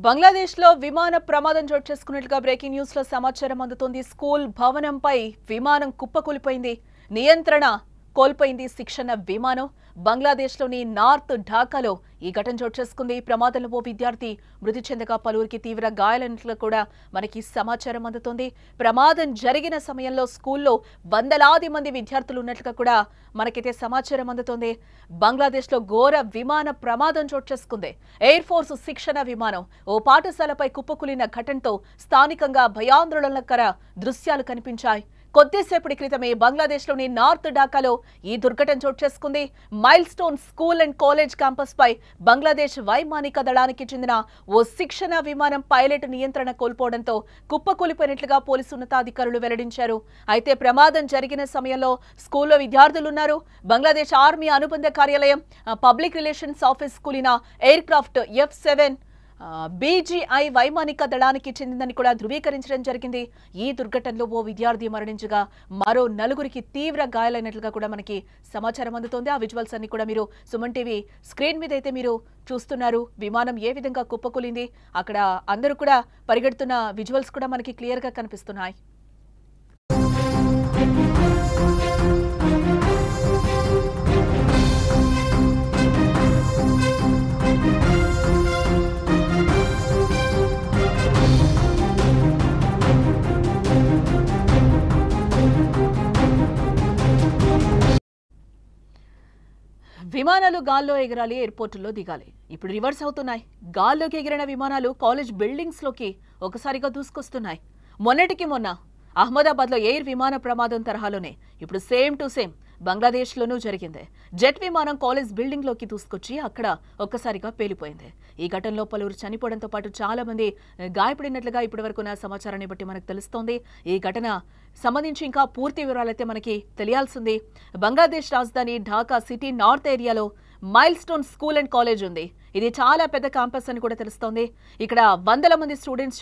బంగ్లాదేశ్లో విమాన ప్రమాదం చోటు చేసుకున్నట్లుగా బ్రేకింగ్ న్యూస్ లో సమాచారం అందుతోంది. స్కూల్ భవనంపై విమానం కుప్పకూలిపోయింది. నియంత్రణ కోల్పోయింది శిక్షణ విమానం. బంగ్లాదేశ్లోని నార్త్ ఢాకాలో ఈ ఘటన చోటు చేసుకుంది. ప్రమాదంలో ఓ విద్యార్థి మృతి చెందగా పలువురికి తీవ్ర గాయాలైనట్లు కూడా మనకి సమాచారం అందుతోంది. ప్రమాదం జరిగిన సమయంలో స్కూల్లో వందలాది మంది విద్యార్థులు ఉన్నట్లుగా కూడా మనకైతే సమాచారం అందుతోంది. బంగ్లాదేశ్లో ఘోర విమాన ప్రమాదం చోటు చేసుకుంది. ఎయిర్ ఫోర్స్ శిక్షణ విమానం ఓ పాఠశాలపై కుప్పకూలిన ఘటనతో స్థానికంగా భయాందోళనకర దృశ్యాలు కనిపించాయి. కొద్దిసేపటి క్రితమే బంగ్లాదేశ్లోని నార్త్ ఢాకాలో ఈ దుర్ఘటన చోటు చేసుకుంది. Milestone School and College campus పై బంగ్లాదేశ్ వైమానిక దళానికి చెందిన ఓ శిక్షణ విమానం పైలట్ నియంత్రణ కోల్పోవడంతో కుప్పకూలిపోయినట్లుగా పోలీసు ఉన్నతాధికారులు వెల్లడించారు. అయితే ప్రమాదం జరిగిన సమయంలో స్కూల్లో విద్యార్థులున్నారు. బంగ్లాదేశ్ ఆర్మీ అనుబంధ కార్యాలయం పబ్లిక్ రిలేషన్స్ ఆఫీస్ కూలిన ఎయిర్ క్రాఫ్ట్ F-7 BGI వైమానిక దళానికి చెందిందని కూడా ధృవీకరించడం జరిగింది. ఈ దుర్ఘటనలో ఓ విద్యార్థి మరణించగా మరో నలుగురికి తీవ్ర గాయాలైనట్లుగా కూడా మనకి సమాచారం అందుతోంది. ఆ విజువల్స్ అన్ని కూడా మీరు సుమన్ టీవీ స్క్రీన్ మీద అయితే మీరు చూస్తున్నారు. విమానం ఏ విధంగా కుప్పకూలింది, అక్కడ అందరూ కూడా పరిగెడుతున్న విజువల్స్ కూడా మనకి క్లియర్ గా కనిపిస్తున్నాయి. విమానాలు గాల్లో ఎగరాలి, ఎయిర్పోర్టుల్లో దిగాలి. ఇప్పుడు రివర్స్ అవుతున్నాయి. గాల్లోకి ఎగిరిన విమానాలు కాలేజ్ బిల్డింగ్స్ లోకి ఒకసారిగా దూసుకొస్తున్నాయి. మొన్నటికి మొన్న అహ్మదాబాద్లో ఎయిర్ విమాన ప్రమాదం తరహాలోనే ఇప్పుడు సేమ్ టు సేమ్ బంగ్లాదేశ్లోనూ జరిగింది. జెట్ విమానం కాలేజ్ బిల్డింగ్ లోకి దూసుకొచ్చి అక్కడ ఒక్కసారిగా పేలిపోయింది. ఈ ఘటనలో పలువురు చనిపోవడంతో పాటు చాలా మంది గాయపడినట్లుగా ఇప్పటివరకు ఉన్న సమాచారాన్ని బట్టి మనకు తెలుస్తోంది. ఈ ఘటన సంబంధించి ఇంకా పూర్తి వివరాలైతే మనకి తెలియాల్సింది. బంగ్లాదేశ్ రాజధాని ఢాకా సిటీ నార్త్ ఏరియాలో mile stone School and college ఉంది. ఇది చాలా పెద్ద క్యాంపస్ అని కూడా తెలుస్తోంది. ఇక్కడ వందల మంది స్టూడెంట్స్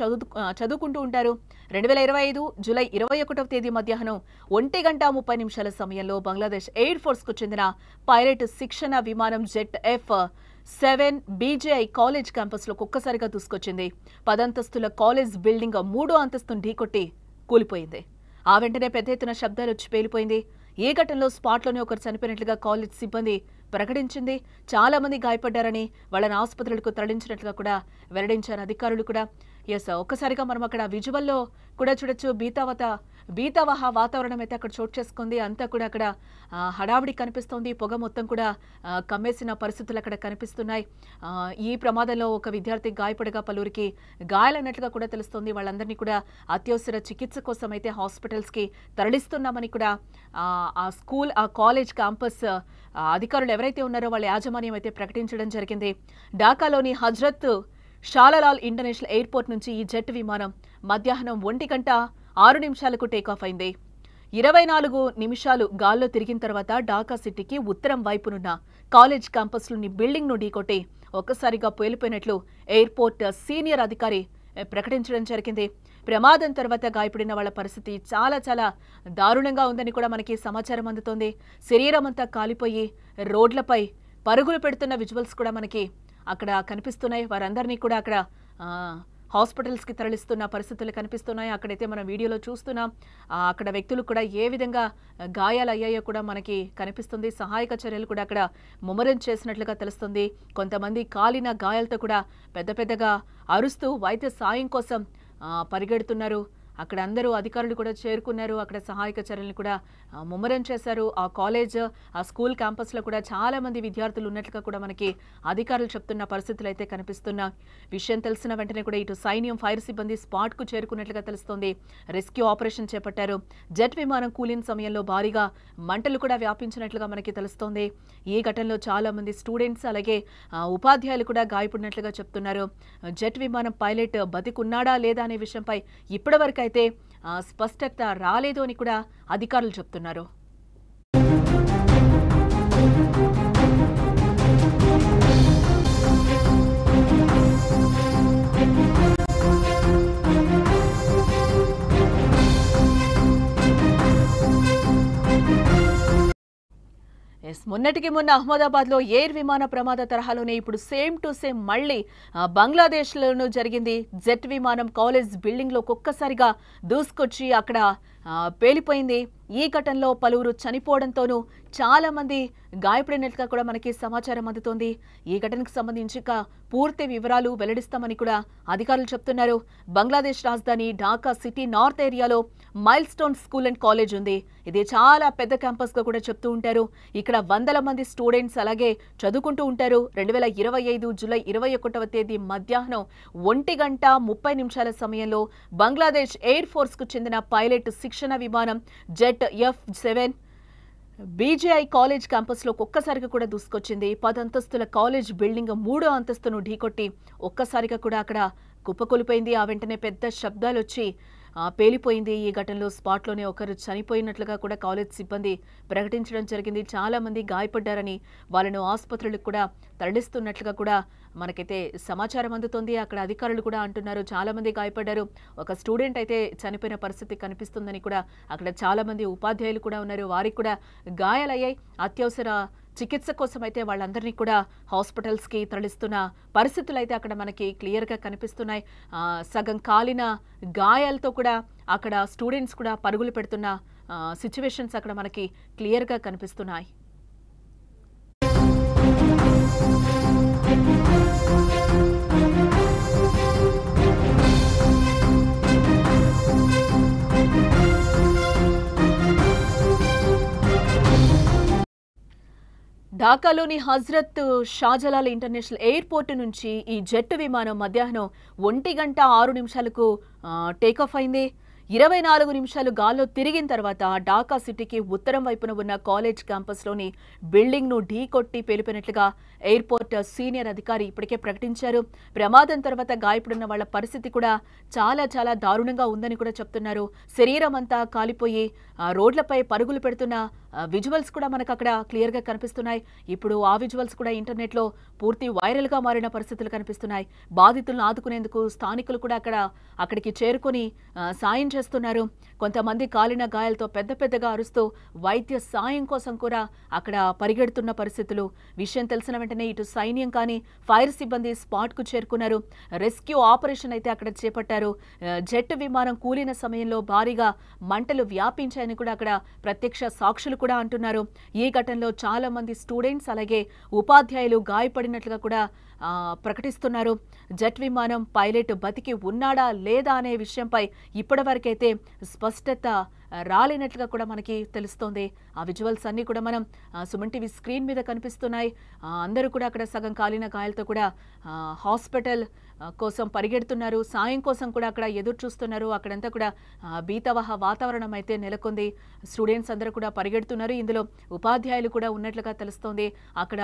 చదువుకుంటూ ఉంటారు. 2025 జూలై 21వ తేదీ మధ్యాహ్నం 1:30 సమయంలో బంగ్లాదేశ్ ఎయిర్ ఫోర్స్ కు చెందిన పైలట్ శిక్షణ విమానం jet F-7 BGI college campus లో ఒక్కసారిగా దూసుకొచ్చింది. 10 అంతస్తుల కాలేజ్ బిల్డింగ్ 3వ అంతస్తును ఢీకొట్టి కూలిపోయింది. ఆ వెంటనే పెద్ద ఎత్తున శబ్దాలు వచ్చి పేలిపోయింది. ఈ ఘటనలో స్పాట్లోనే ఒకరు చనిపోయినట్లుగా కాలేజ్ సిబ్బంది ప్రకటించింది. చాలా మంది గాయపడ్డారని వాళ్ళని ఆసుపత్రులకు తరలించినట్లుగా కూడా వెల్లడించారు అధికారులు కూడా. ఒక్కసారిగా మనం అక్కడ విజువల్లో కూడా చూడొచ్చు. బీతావహ వాతావరణం అయితే అక్కడ చోటు చేసుకుంది. అంతా కూడా అక్కడ హడావిడి కనిపిస్తోంది. పొగ మొత్తం కూడా కమ్మేసిన పరిస్థితులు అక్కడ కనిపిస్తున్నాయి. ఈ ప్రమాదంలో ఒక విద్యార్థి గాయపడగా పలువురికి గాయాలన్నట్లుగా కూడా తెలుస్తోంది. వాళ్ళందరినీ కూడా అత్యవసర చికిత్స కోసం అయితే హాస్పిటల్స్ కి తరలిస్తున్నామని కూడా ఆ స్కూల్ ఆ కాలేజ్ క్యాంపస్ అధికారులు ఎవరైతే ఉన్నారో వాళ్ళ యాజమాన్యం అయితే ప్రకటించడం జరిగింది. ఢాకాలోని హజ్రత్ షాలాలాల్ ఇంటర్నేషనల్ ఎయిర్పోర్ట్ నుంచి ఈ జెట్ విమానం మధ్యాహ్నం 1:06 టేకాఫ్ అయింది. 24 నిమిషాలు గాల్లో తిరిగిన తర్వాత ఢాకా సిటీకి ఉత్తరం వైపునున్న కాలేజ్ క్యాంపస్లోని బిల్డింగ్ ను ఢీకొట్టి ఒక్కసారిగా పేలిపోయినట్లు ఎయిర్పోర్ట్ సీనియర్ అధికారి ప్రకటించడం జరిగింది. ప్రమాదం తర్వాత గాయపడిన వాళ్ళ పరిస్థితి చాలా చాలా దారుణంగా ఉందని కూడా మనకి సమాచారం అందుతోంది. శరీరం అంతా కాలిపోయి రోడ్లపై పరుగులు పెడుతున్న విజువల్స్ కూడా మనకి అక్కడ కనిపిస్తున్నాయి. వారందరినీ కూడా అక్కడ హాస్పిటల్స్ కి తరలిస్తున్న పరిస్థితులు కనిపిస్తున్నాయి. అక్కడైతే మనం వీడియోలో చూస్తున్నాం. అక్కడ వ్యక్తులు కూడా ఏ విధంగా గాయాలయ్యాయో కూడా మనకి కనిపిస్తుంది. సహాయక చర్యలు కూడా అక్కడ ముమ్మరం చేసినట్లుగా తెలుస్తుంది. కొంతమంది కాలిన గాయాలతో కూడా పెద్ద పెద్దగా అరుస్తూ వైద్య సాయం కోసం పరిగెడుతున్నారు. అక్కడ అందరూ అధికారులు కూడా చేరుకున్నారు. అక్కడ సహాయక చర్యలను కూడా ముమ్మరం చేశారు. ఆ కాలేజ్ ఆ స్కూల్ క్యాంపస్లో కూడా చాలా మంది విద్యార్థులు ఉన్నట్లుగా కూడా మనకి అధికారులు చెప్తున్న పరిస్థితులు అయితే కనిపిస్తున్నా. విషయం తెలిసిన వెంటనే కూడా ఇటు సైన్యం ఫైర్ సిబ్బంది స్పాట్ కు చేరుకున్నట్లుగా తెలుస్తోంది. రెస్క్యూ ఆపరేషన్ చేపట్టారు. జెట్ విమానం కూలిన సమయంలో భారీగా మంటలు కూడా వ్యాపించినట్లుగా మనకి తెలుస్తోంది. ఈ ఘటనలో చాలా మంది స్టూడెంట్స్ అలాగే ఉపాధ్యాయులు కూడా గాయపడినట్లుగా చెప్తున్నారు. జెట్ విమానం పైలట్ బతికున్నాడా లేదా అనే విషయంపై ఇప్పటివరకు వరకైతే స్పష్టత రాలేదు అని కూడా అధికారులు చెప్తున్నారు. మొన్నటికి మొన్న అహ్మదాబాద్లో ఎయిర్ విమాన ప్రమాద తరహాలోనే ఇప్పుడు సేమ్ టు సేమ్ మళ్ళీ బంగ్లాదేశ్లోనూ జరిగింది. జెట్ విమానం కాలేజ్ బిల్డింగ్లో ఒక్కసారిగా దూసుకొచ్చి అక్కడ పేలిపోయింది. ఈ ఘటనలో పలువురు చనిపోవడంతోనూ చాలా మంది గాయపడినట్లుగా కూడా మనకి సమాచారం అందుతోంది. ఈ ఘటనకు సంబంధించి పూర్తి వివరాలు వెల్లడిస్తామని కూడా అధికారులు చెప్తున్నారు. బంగ్లాదేశ్ రాజధాని ఢాకా సిటీ నార్త్ ఏరియాలో mile stone School and college ఉంది. ఇది చాలా పెద్ద క్యాంపస్ గా కూడా చెప్తూ ఉంటారు. ఇక్కడ వందల మంది స్టూడెంట్స్ అలాగే చదువుకుంటూ ఉంటారు. 2025 జూలై 21వ తేదీ మధ్యాహ్నం 1:30 సమయంలో బంగ్లాదేశ్ ఎయిర్ ఫోర్స్ కు చెందిన పైలట్ శిక్షణ విమానం జెట్ F-7 బీజేఐ కాలేజ్ క్యాంపస్లో ఒక్కసారిగా కూడా దూసుకొచ్చింది. 10 అంతస్తుల కాలేజ్ బిల్డింగ్ 3వ అంతస్తును ఢీకొట్టి ఒక్కసారిగా కూడా అక్కడ కుప్పకూలిపోయింది. ఆ వెంటనే పెద్ద శబ్దాలు వచ్చి పేలిపోయింది. ఈ ఘటనలో స్పాట్లోనే ఒకరు చనిపోయినట్లుగా కూడా కాలేజ్ సిబ్బంది ప్రకటించడం జరిగింది. చాలా మంది గాయపడ్డారని వాళ్ళను ఆసుపత్రులకు కూడా తరలిస్తున్నట్లుగా కూడా మనకైతే సమాచారం అందుతోంది. అక్కడ అధికారులు కూడా అంటున్నారు చాలా మంది గాయపడ్డారు. ఒక స్టూడెంట్ అయితే చనిపోయిన పరిస్థితి కనిపిస్తుందని కూడా అక్కడ చాలా మంది ఉపాధ్యాయులు కూడా ఉన్నారు. వారికి కూడా గాయాలయ్యాయి. అత్యవసర చికిత్స కోసం అయితే వాళ్ళందరినీ కూడా హాస్పిటల్స్కి తరలిస్తున్న పరిస్థితులు అయితే అక్కడ మనకి క్లియర్గా కనిపిస్తున్నాయి. సగం కాలిన గాయాలతో కూడా అక్కడ స్టూడెంట్స్ కూడా పరుగులు పెడుతున్న సిచ్యువేషన్స్ అక్కడ మనకి క్లియర్గా కనిపిస్తున్నాయి. ఢాకాలోని హజ్రత్ షాజలాల్ ఇంటర్నేషనల్ ఎయిర్పోర్ట్ నుంచి ఈ జెట్ విమానం మధ్యాహ్నం 1:06 టేకాఫ్ అయింది. 24 నిమిషాలు గాల్లో తిరిగిన తర్వాత ఢాకా సిటీకి ఉత్తరం వైపున ఉన్న కాలేజ్ క్యాంపస్లోని బిల్డింగ్ను ఢీకొట్టి పేలిపోయినట్లుగా ఎయిర్పోర్ట్ సీనియర్ అధికారి ఇప్పటికే ప్రకటించారు. ప్రమాదం తర్వాత గాయపడిన వాళ్ల పరిస్థితి కూడా చాలా చాలా దారుణంగా ఉందని కూడా చెప్తున్నారు. శరీరం అంతా కాలిపోయి రోడ్లపై పరుగులు పెడుతున్న విజువల్స్ కూడా మనకు అక్కడ క్లియర్గా కనిపిస్తున్నాయి. ఇప్పుడు ఆ విజువల్స్ కూడా ఇంటర్నెట్లో పూర్తి వైరల్గా మారిన పరిస్థితులు కనిపిస్తున్నాయి. బాధితులను ఆదుకునేందుకు స్థానికులు కూడా అక్కడికి చేరుకొని సాయం చేస్తున్నారు. కొంతమంది కాలిన గాయాలతో పెద్ద పెద్దగా అరుస్తూ వైద్య సాయం కోసం కూడా అక్కడ పరిగెడుతున్న పరిస్థితులు. విషయం తెలిసిన వెంటనే ఇటు సైన్యం కానీ ఫైర్ సిబ్బంది స్పాట్కు చేరుకున్నారు. రెస్క్యూ ఆపరేషన్ అయితే అక్కడ చేపట్టారు. జెట్ విమానం కూలిన సమయంలో భారీగా మంటలు వ్యాపించాయని కూడా అక్కడ ప్రత్యక్ష సాక్షులు కూడా అంటున్నారు. ఈ ఘటనలో చాలా మంది స్టూడెంట్స్ అలాగే ఉపాధ్యాయులు గాయపడినట్లుగా కూడా ప్రకటిస్తున్నారు. జెట్ విమానం పైలట్ బతికి ఉన్నాడా లేదా అనే విషయంపై ఇప్పటివరకైతే స్పష్టత రాలేనట్లుగా కూడా మనకి తెలుస్తోంది. ఆ విజువల్స్ అన్నీ కూడా మనం సుమన్ టీవీ స్క్రీన్ మీద కనిపిస్తున్నాయి. అందరూ కూడా అక్కడ సగం కాలిన గాయాలతో కూడా హాస్పిటల్ కోసం పరిగెడుతున్నారు. సాయం కోసం కూడా అక్కడ ఎదురు చూస్తున్నారు. అక్కడంతా కూడా భీతవహ వాతావరణం అయితే నెలకొంది. స్టూడెంట్స్ అందరూ కూడా పరిగెడుతున్నారు. ఇందులో ఉపాధ్యాయులు కూడా ఉన్నట్లుగా తెలుస్తోంది. అక్కడ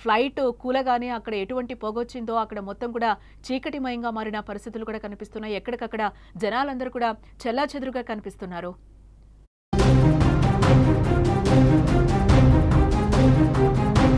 ఫ్లైట్ కూలగానే అక్కడ ఎటువంటి పొగొచ్చిందో అక్కడ మొత్తం కూడా చీకటిమయంగా మారిన పరిస్థితులు కూడా కనిపిస్తున్నాయి. ఎక్కడికక్కడ జనాలందరూ కూడా చెల్లాచెదురుగా కనిపిస్తున్నారు.